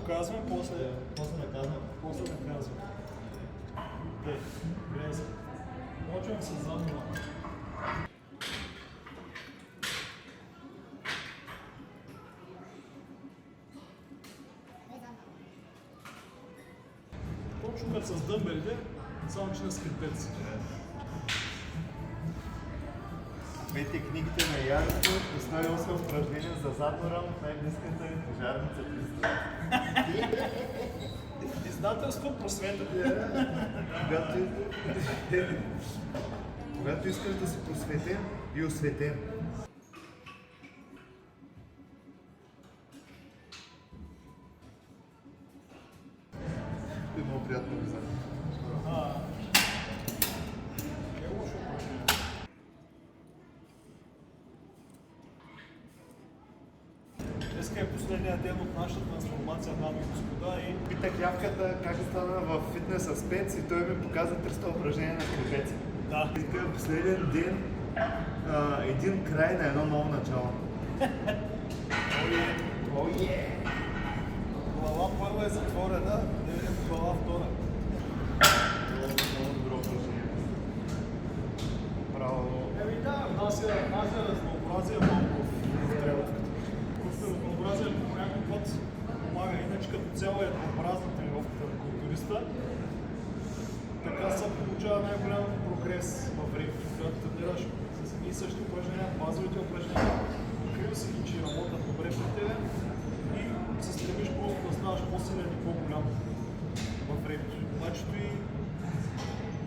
показваме, после наказваме. Тъй, гледай се. Почвам с задно. Точно като с дъмбелите, само че на скрипец. Техниките на Янко и 108 упражнения за задно рамо в най-близката ни пожарница при Издателство просвета. Когато искаш да си просветен и осветен. е много приятно виза. Днеска е последния ден от нашата трансформация, дами и господа, и Питах Явката как стана в фитнеса спец и той ми показа 300 упражнения на крепец. да. Иска последен ден един край на едно ново начало. Глава първа е затворена, да видим глава втора. Много добро упражнение. Браво. Да, внася разнообразие малко в тренировката. Просто разнообразие по някой път помага, иначе като цяло е еднообразна тренировката на културиста. Така се получава най-голям прогрес във времето, когато тренираш с едни и същи упражнения, базовите упражнения, открива се ги, че работят добре при тебе и се стремиш просто да ставаш по-силен и по-голям във времето. Значи и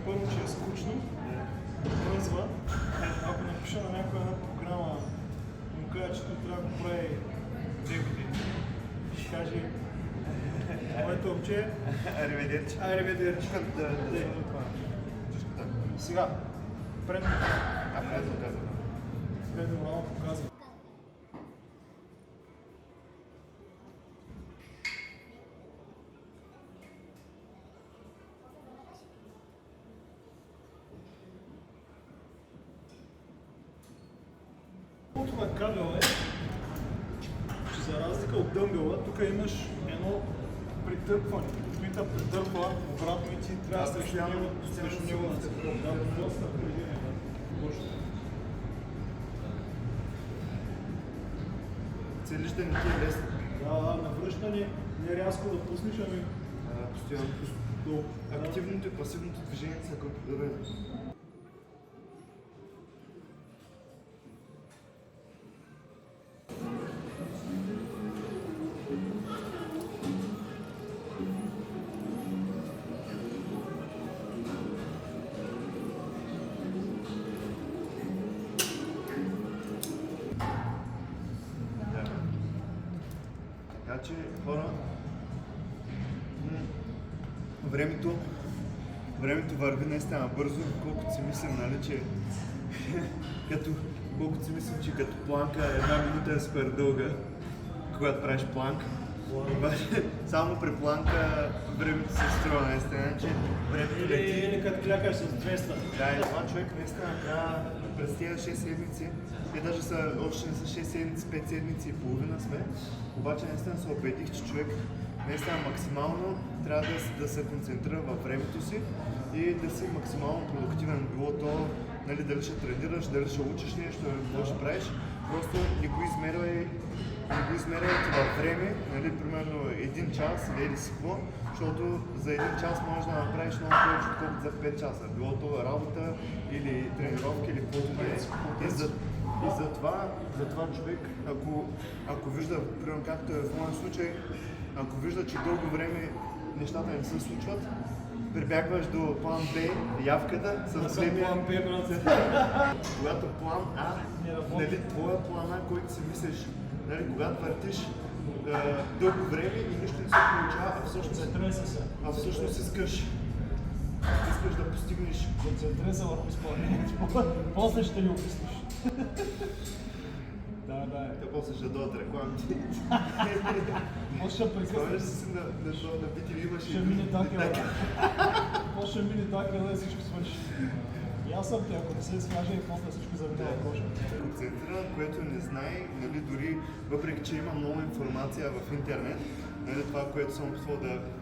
първо, че е скучно, връзва. Ако напиша на някоя една програма, му кажа, че той трябва да го прави 2 години. Ще каже, моето момче, Ариведерчи. ариведерчи. Сега, предно рамо показва.Ното на кабел е, че за разлика от дъмбела, тук имаш едно притърпване. Мита притърпва обратно и ти трябва срещу него да се притърпва. Да, доста напрежение. Точно. Целиш да не ти е лесно. Да, навръщане, не рязко да пуснеш, ами Постоянно. долу. Активното и пасивното движение са като добре. Така че хора, времето върви наистина бързо, колкото си мислим, нали, че колкото си мислим, че като планка една минута е супер дълга, когато правиш планк. Обаче само при планка времето се струва наистина, че времето лети. Или като клякаш с 200. Да, и това човек наистина трябва през тези 6 седмици, те даже са още не са 6 седмици, 5 седмици и половина сме, обаче наистина се убедих, че човек наистина максимално трябва да се концентрира във времето си и да си максимално продуктивен. Било то, нали, дали ще тренираш, дали ще учиш нещо, какво ще правиш, просто не го измервайте във време, нали, примерно 1 час или си какво, защото за 1 час можеш да направиш много повече, отколкото за 5 часа. Било то работа или тренировки или каквото да е. И затова човек, ако вижда, примерно както е в моя случай, ако вижда, че дълго време нещата не се случват, прибягваш до план Б, явката, с големия... План Б, брат. Когато план А, нали, твоя план А, който си мислиш, нали, когато въртиш дълго време и нищо не се получава, а всъщност искаш да постигнеш. Концентрира се върху изпълнението. После ще ли обясниш. Да. Те после ще дойдат рекламите. Може ще прекъснеш. Спомняш си на BTV имаш Ще мине такива. После ще мине такива и всичко свърши. И аз съм те, ако не се изкаже и после всичко заминава коша. Концентриран, което не знае, нали, дори въпреки че има много информация в интернет, нали, това, което съм опитвал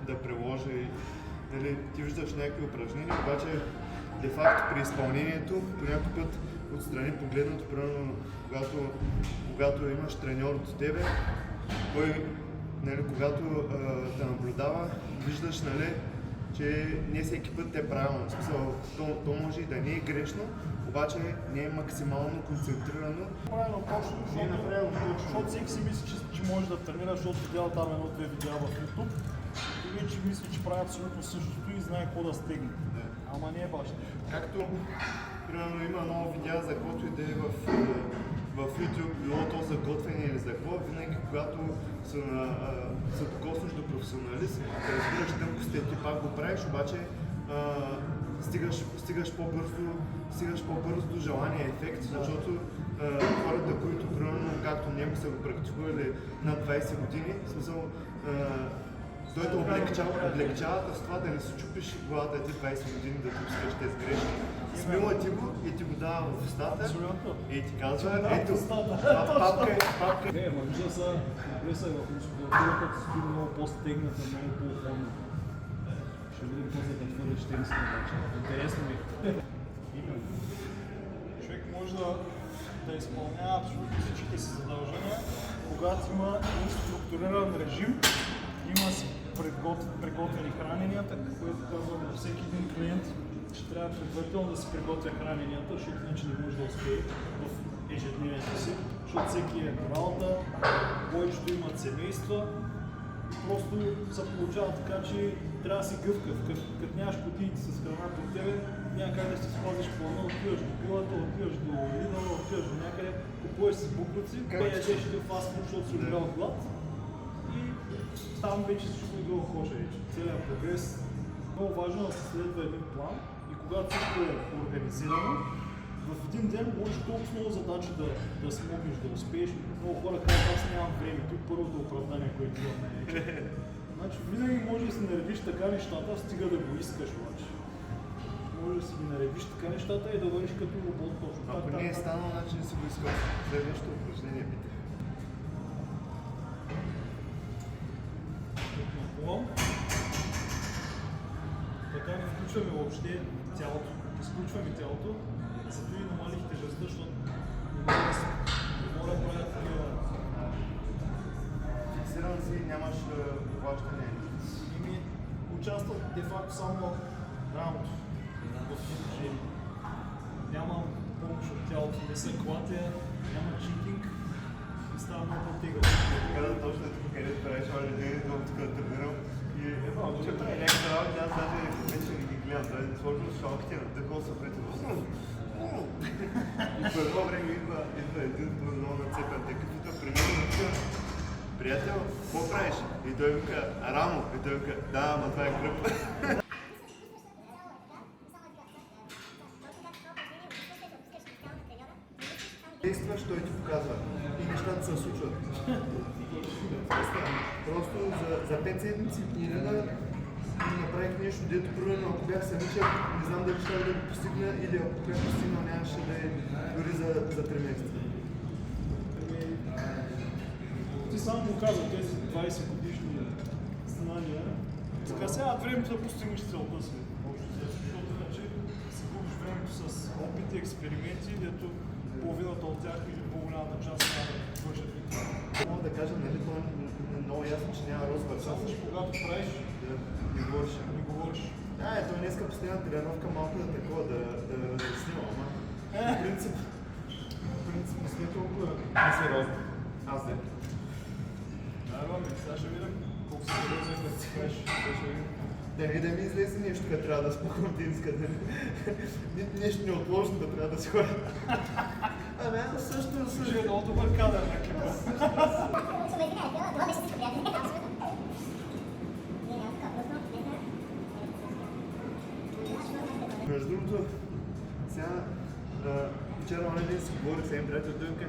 да приложа и нали, ти виждаш някакви упражнения, обаче де-факто при изпълнението по някой път отстрани погледнато, примерно когато имаш треньор до тебе, той, нали, когато те наблюдава, виждаш, нали, че не всеки път е правилно. В смисъл, то може и да не е грешно, обаче не е максимално концентрирано. Правилно, точно, Не е направено точно. защото всеки си мисли, че може да тренира, защото видял там едно-две видеа в YouTube и вече мисли, че прави абсолютно същото и знае какво да стегне. Да. Ама не е баш. Както, примерно, има много видеа за каквото и да е в YouTube, било то за готвене или за какво, винаги когато се докоснеш до професионалист, да разбираш тънкостите, ти пак го правиш, обаче стигаш по-бързо до желания ефект, защото хората, които, примерно, както него са го практикували над 20 години, в смисъл, той те облегчава с това да не си чупиш главата ти 20 години да допускаш тези грешки. Смила ти го и ти го дава в устата и ти казва, ето, папка. Не, ма вижда са компреса в мускулатурата, си били много по-стегната, много по-охлонна. Ще видим после да твърдиш тенис на вече. Интересно ми е. Човек може да изпълнява абсолютно всичките си задължения, когато има един структуриран режим, има си приготвени храненията, което казвам на всеки един клиент, че трябва предварително да си приготвя храненията, защото иначе не може да успее в ежедневието си, защото всеки е на работа, повечето имат семейства и просто се получава така, че трябва да си гъвкав. Като нямаш кутиите с храна при тебе, няма как да си спазиш плана, отиваш до пилата, отиваш до Lidl, отиваш до някъде, купуваш си буклуци, ядеш един фастфуд, защото си умрял от глад и там вече всичко е долу коша вече. Целият прогрес. Много важно да се следва един план и когато всичко е организирано, в един ден можеш толкова много задачи да смогнеш, да успееш. Много хора казват, аз нямам време. Тук първото оправдание, което имам най-вече. Значи винаги може да си наредиш така нещата, стига да го искаш обаче. Може да си ги наредиш така нещата и да вървиш като робот точно. Ако не е станало, значи не си го искал. Следващото упражнение питах. Така не включваме въобще тялото. Изключваме тялото, зато и намалих тежестта, защото не мога да правя такива. Фиксиран си, нямаш повлачване. Участвам де-факто само рамото в движение. Нямам помощ от тялото, не се клатя, няма читинг и става много по-тегъл. Каза точно тук, където правиш още ден, тук да тренирам. И че прави някаква работа, аз даже вече не ги гледам, даже сложно шалките, надъхвал се пред. И по едно време идва един много нацепен, тъй като примерно приятел, какво правиш? И той вика, рамо. И той вика, да, ама това е кръп. Действаш, той ти показва и нещата се случват. Просто за 5 седмици и половина направих нещо, дето примерно, ако бях самичък, не знам дали ще да го постигна или ако бях постигнал, нямаше да е дори за 3 месеца. Ти сам го каза тези 20 годишни знания. Скъсяват времето да постигнеш целта си. Защото иначе си губиш времето с опити, експерименти, дето половината от тях или по-голямата част няма да вършат никога. Мога да кажа, нали, това е много ясно, че няма розвър. Само, че когато правиш, Не говориш. не говориш. Ето днеска последна тренировка малко да такова, да разясним, ама в принцип не сме толкова несериозни. Аз не. Сега ще видим колко се сериозен, като си кажеш. Да ми излезе нещо, като трябва да спохвам тениска, нещо неотложно да трябва да си ходя. Абе, аз също Слушай, много добър кадър на клипа. Между другото, сега вчера оня ден си говорих с един приятел, той вика,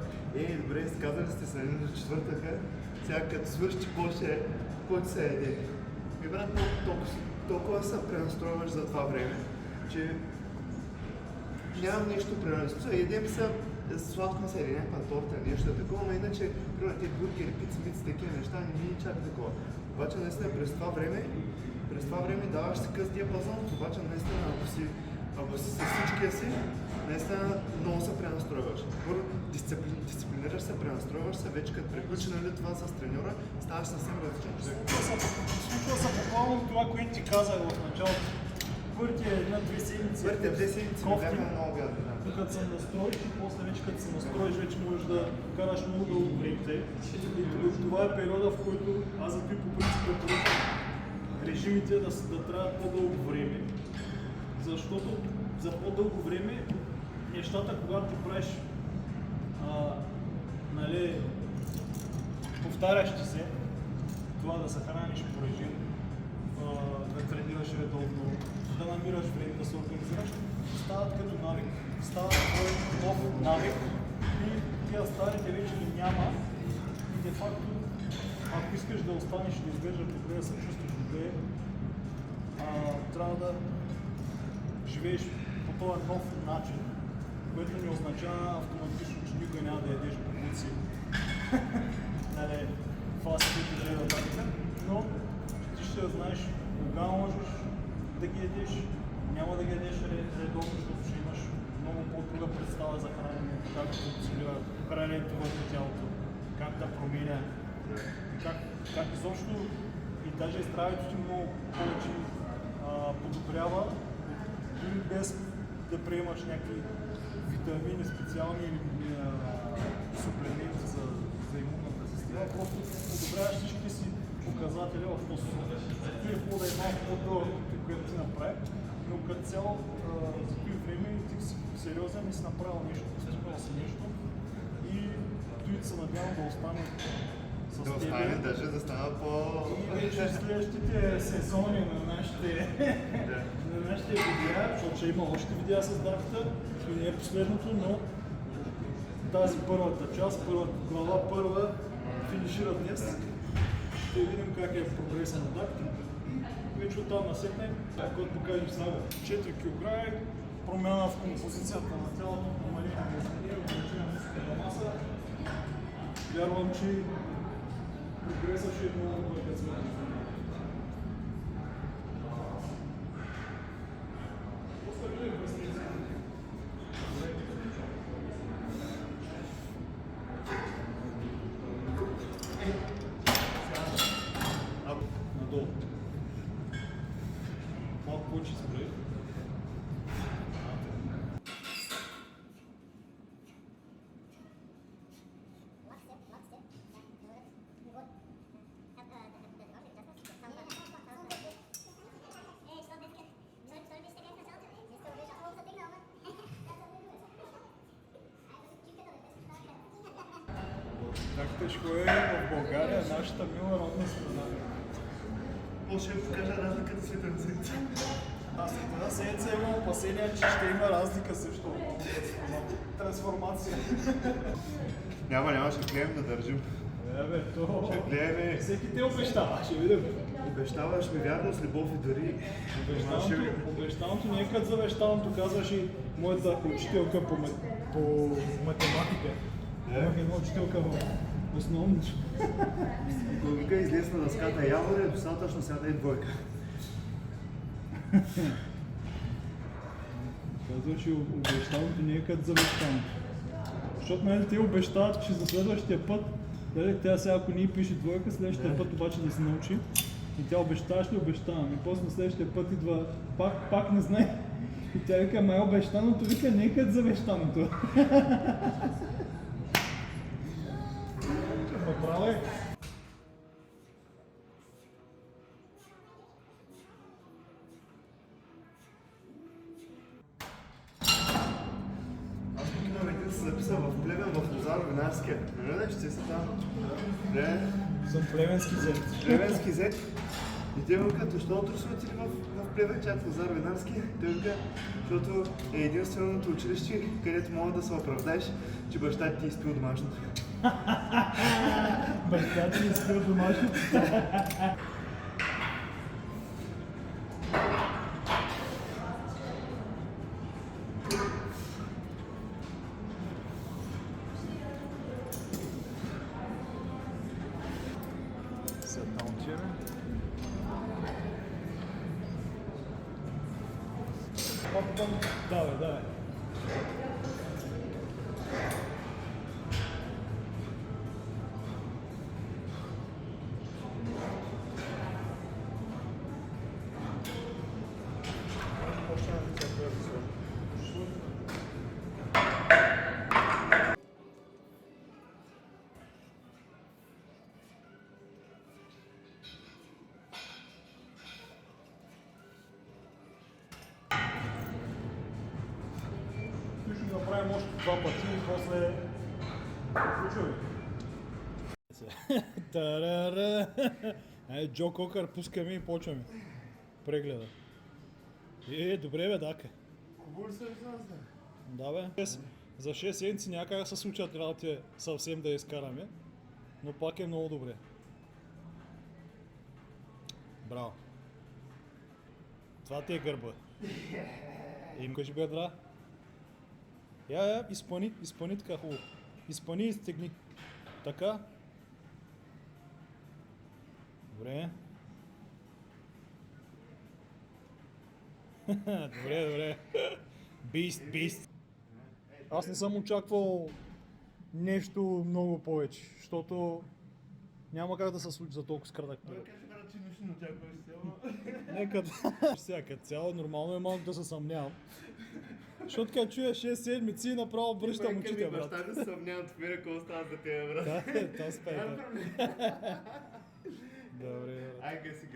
добре, казали сте се на четвъртъка, сега като свърши, какво ще се яде? И брат, толкова се пренастройваш за това време, че нямам нещо пренастройваш. Едем се сладко населие, някаква торта, нещо такова, но иначе, примерно, тези бургери, пици, такива неща, не ми чак такова. Обаче наистина през това време даваш си къс диапазон, обаче наистина ако си с всичкия си, наистина много се пренастройваш. Първо дисциплинираш се, пренастройваш се, вече като приключи нали, това с треньора, ставаш съвсем различен човек. Случва се буквално това, което ти казах в началото. Първите една-две седмици. Първите 2 седмици ми бяха много гадни. Като се настроиш и после вече като се настроиш, вече можеш да караш много дълго време. И това е периода, в който аз за по принцип препоръчвам режимите да траят по-дълго време. Защото за по-дълго време нещата, когато ти правиш нали, повтарящи се, това да се храниш по режим, да тренираш редовно, да намираш време да се организираш, стават като навик. Става твой нов навик и тия старите вече ги няма и де факто, ако искаш да останеш и да изглеждаш добре, да се чувстваш добре, трябва да живееш по този нов начин, което не означава автоматично, че никой няма да ядеш бобуци, нали, фастфуд и нататък, но ти ще знаеш кога можеш да ги ядеш, няма да ги ядеш редовно, защото ще имаш много по-друга представа за хранене, как функционира храненето върху тялото, как да променя, как изобщо и даже здравето ти много повече подобрява, дори без да приемаш някакви витамини специални или суплементи за имунната система, просто подобряваш всички си показатели в този случай. Зато е хубаво да е малко по-дълго, което ти направи, но като цяло за това време ти си сериозен и си направил нещо, постигнал си нещо и той се надявам да остане с Да тебе. остане, даже да стана по... И вече в следващите сезони на нашите видеа, защото ще има още видеа с Даката, и не е последното, но тази първата част, първата глава, първа финишира днес. Ще видим как е прогреса на Даката. Вече оттам насетне, когато покажем сега 4 кг, промяна в композицията на тялото, намаление на изменение, увеличение на мускулната маса. Вярвам, че прогресът ще е много добър като сме. Надолу. Малко повече спрей. Тежко е в България, нашата мила родна страна. Може да покажа разликата след една седмица. Аз след една седмица имам опасения, че ще има разлика също. Трансформация. Няма, ще гледам да държим. Бе, то... Ще гледаме. Всеки те обещава, ще видим. Обещаваш ми вярно с любов и дори... Обещаното не е като завещаното, казваш и моята учителка по математика. Имах една учителка в основното. Ако вика излез на дъската Яворе, достатъчно сяда и двойка. Казваш и обещаното не е като завещаното. Защото нали те обещават, че за следващия път, дали тя сега ако ни пише двойка, следващия път обаче да се научи. И тя обещаваш ли обещавам. И после на следващия път идва пак не знае. И тя вика, май обещаното, вика не е като завещаното. Направи. Аз тук имам един се записал в Плевен, в Лозар Винарския. Не знаеш, че си там? Не. Съм плевенски зет. Плевенски зет. И те викат, защо утре сме отили в Плевен, чак в Лозар Винарски? Той вика, защото е единственото училище, където мога да се оправдаеш, че баща ти изпил домашното. Баща ти изпил домашното. Сега там отиваме. Давай, давай. Ще го направим още два пъти и после приключваме. Тарара! Айде, Джо Кокър, пускаме и почваме. Прегледа. Добре бе, дака. Хубаво ли се изляза? Да бе. За 6 седмици някак се случат работи съвсем да изкараме, но пак е много добре. Браво. Това ти е гърба. Им кажи бедра. Я, изпъни така хубаво. Изпъни и стегни. Така. Добре. Добре. Бист. Аз не съм очаквал нещо много повече, защото няма как да се случи за толкова кратък период. Кажи брат, че нищо не очакваш цяло. Нека всяка цяло, нормално е малко да се съмнявам. Защото като чуя 6 седмици, направо връщам очите, брат. Баща да се съмнявам, твира, какво става за тебе, брат. Да, това спай, да. Добре, брат. Ай, гаси.